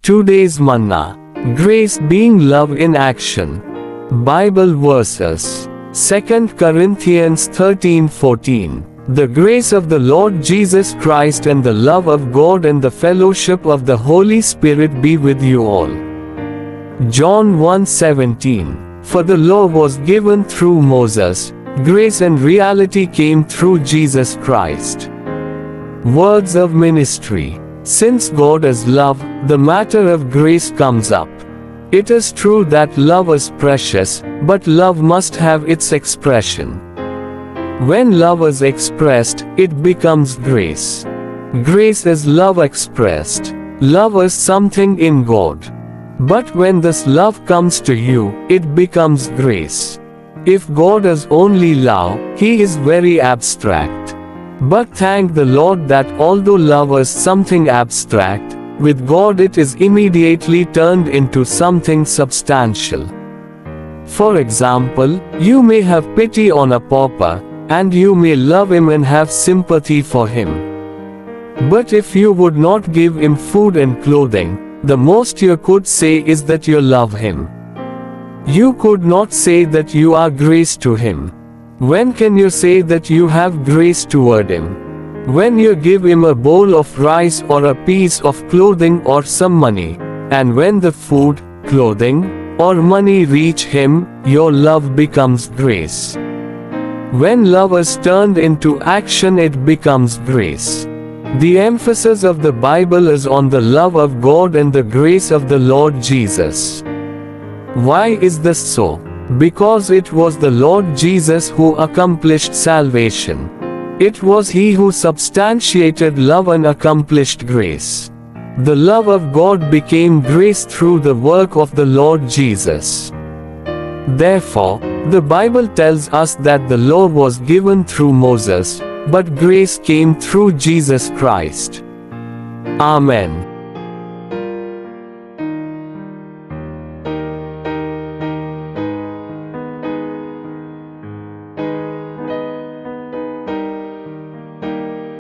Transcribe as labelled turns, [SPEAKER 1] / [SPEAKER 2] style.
[SPEAKER 1] Today's manna. Grace being love in action. Bible verses. 2 Corinthians 13:14. The grace of the Lord Jesus Christ and the love of God and the fellowship of the Holy Spirit be with you all. John 1:17. For the law was given through Moses, grace and reality came through Jesus Christ. Words of ministry. Since God is love, the matter of grace comes up. It is true that love is precious, but love must have its expression. When love is expressed, it becomes grace. Grace is love expressed. Love is something in God. But when this love comes to you, it becomes grace. If God is only love, He is very abstract. But thank the Lord that although love is something abstract, with God it is immediately turned into something substantial. For example, you may have pity on a pauper, and you may love him and have sympathy for him. But if you would not give him food and clothing, the most you could say is that you love him. You could not say that you are grace to him. When can you say that you have grace toward him? When you give him a bowl of rice or a piece of clothing or some money, and when the food, clothing, or money reach him, your love becomes grace. When love is turned into action, it becomes grace. The emphasis of the Bible is on the love of God and the grace of the Lord Jesus. Why is this so? Because it was the Lord Jesus who accomplished salvation. It was He who substantiated love and accomplished grace. The love of God became grace through the work of the Lord Jesus. Therefore, the Bible tells us that the law was given through Moses, but grace came through Jesus Christ. Amen.